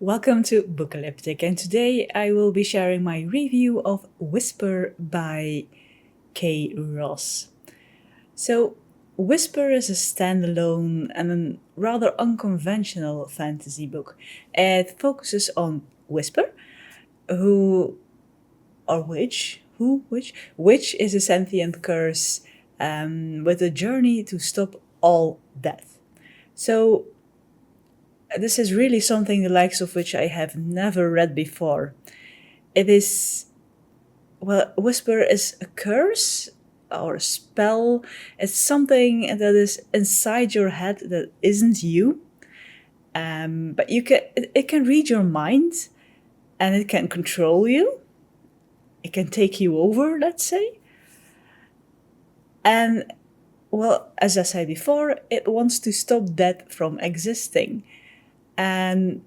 Welcome to Bookalyptic, and today I will be sharing my review of Whisper by K. Ross. So, Whisper is a standalone and a rather unconventional fantasy book. It focuses on Whisper, who or which is a sentient curse with a journey to stop all death. So, this is really something the likes of which I have never read before. It is, well, Whisper is a curse or a spell. It's something that is inside your head that isn't you. But it can read your mind and it can control you. It can take you over, let's say. And, well, as I said before, it wants to stop death from existing. And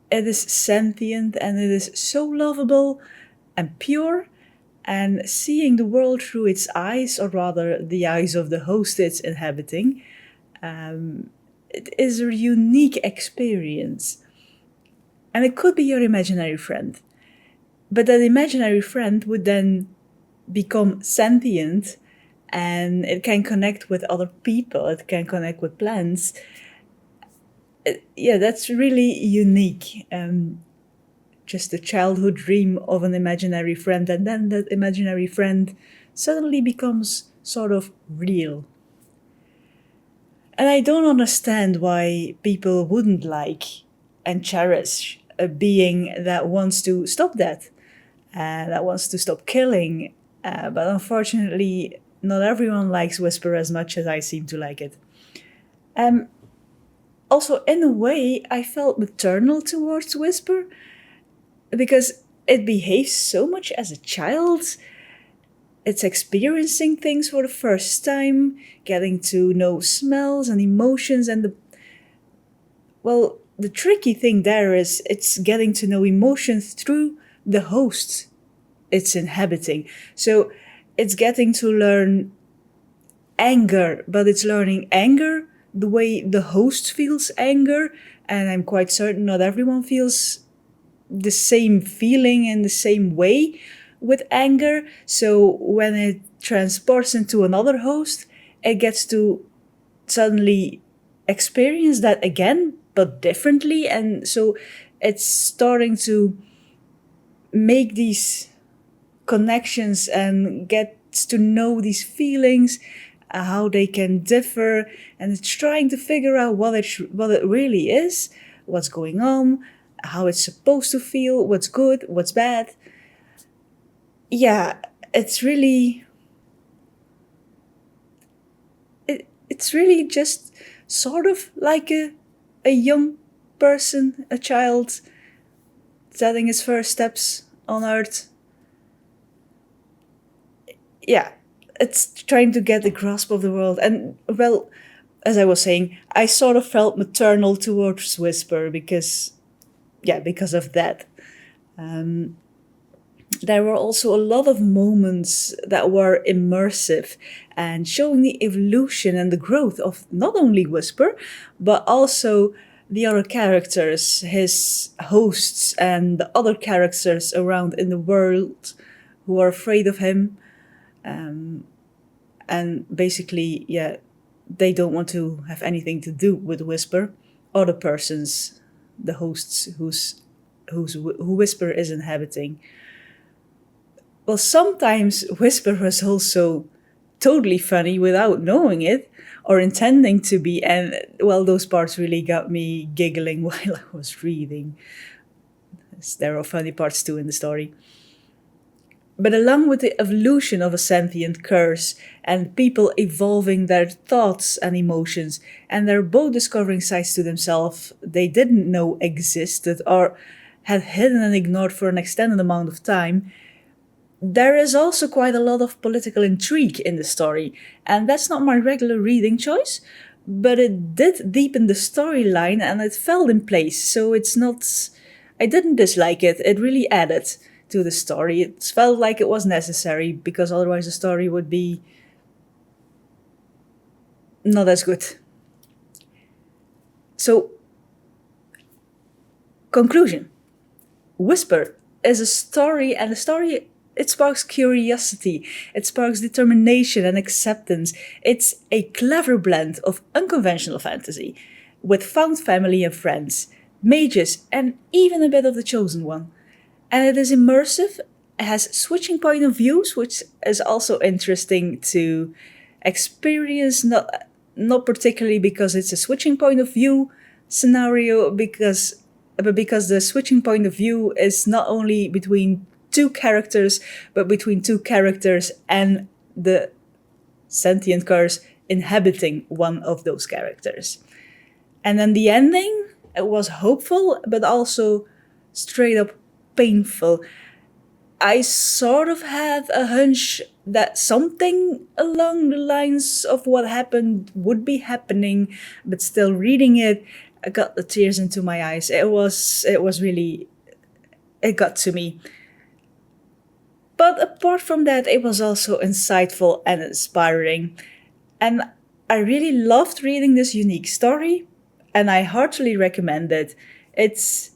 it is sentient and it is so lovable and pure, and seeing the world through its eyes, or rather the eyes of the host it's inhabiting, it is a unique experience. And it could be your imaginary friend. But that imaginary friend would then become sentient and it can connect with other people, it can connect with plants. Yeah, that's really unique. Just a childhood dream of an imaginary friend, and then that imaginary friend suddenly becomes sort of real. And I don't understand why people wouldn't like and cherish a being that wants to stop that, that wants to stop killing. But unfortunately, not everyone likes Whisper as much as I seem to like it. Also, in a way, I felt maternal towards Whisper because it behaves so much as a child. It's experiencing things for the first time, getting to know smells and emotions, and the tricky thing there is it's getting to know emotions through the host it's inhabiting. So it's getting to learn anger, but it's learning anger the way the host feels anger, and I'm quite certain not everyone feels the same feeling in the same way with anger. So when it transports into another host, it gets to suddenly experience that again, but differently. And so it's starting to make these connections and gets to know these feelings, how they can differ, and it's trying to figure out what it really is, what's going on, how it's supposed to feel, what's good, what's bad. Yeah, it's really it's really just sort of like a young person, a child setting his first steps on Earth. Yeah, it's trying to get the grasp of the world. And, well, as I was saying, I sort of felt maternal towards Whisper because of that. There were also a lot of moments that were immersive and showing the evolution and the growth of not only Whisper, but also the other characters, his hosts, and the other characters around in the world who are afraid of him. And basically, yeah, they don't want to have anything to do with Whisper. Other persons, the hosts who Whisper is inhabiting. Well, sometimes Whisper was also totally funny without knowing it or intending to be, and, well, those parts really got me giggling while I was reading. There are funny parts too in the story. But along with the evolution of a sentient curse and people evolving their thoughts and emotions, and they're both discovering sides to themselves they didn't know existed or had hidden and ignored for an extended amount of time, there is also quite a lot of political intrigue in the story. And that's not my regular reading choice, but it did deepen the storyline and it fell in place. So it's not. I didn't dislike it, it really added to the story. It felt like it was necessary because otherwise the story would be not as good. So, Conclusion. Whisper is a story, and a story, it sparks curiosity, it sparks determination and acceptance. It's a clever blend of unconventional fantasy with found family and friends, mages, and even a bit of the chosen one. And it is immersive, it has switching point of views, which is also interesting to experience, not particularly because it's a switching point of view scenario, but because the switching point of view is not only between two characters, but between two characters and the sentient curse inhabiting one of those characters. And then the ending, it was hopeful, but also straight up painful. I sort of had a hunch that something along the lines of what happened would be happening, but still reading it, I got the tears into my eyes. It was really, it got to me. But apart from that, it was also insightful and inspiring. And I really loved reading this unique story, and I heartily recommend it. It's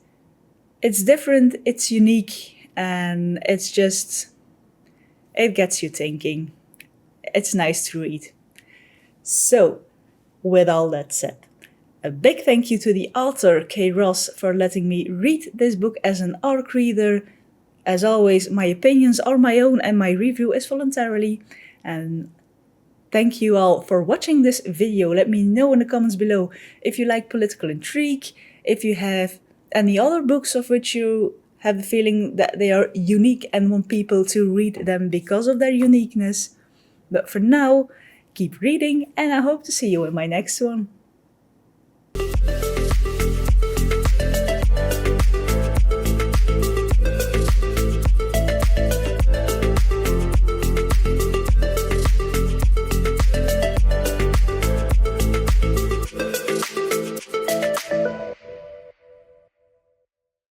different, it's unique, and it's just, it gets you thinking. It's nice to read. So, with all that said, a big thank you to the author Kay Ross for letting me read this book as an ARC reader. As always, my opinions are my own and my review is voluntarily. And thank you all for watching this video. Let me know in the comments below if you like political intrigue, if you have any other books of which you have the feeling that they are unique and want people to read them because of their uniqueness. But for now, keep reading, and I hope to see you in my next one.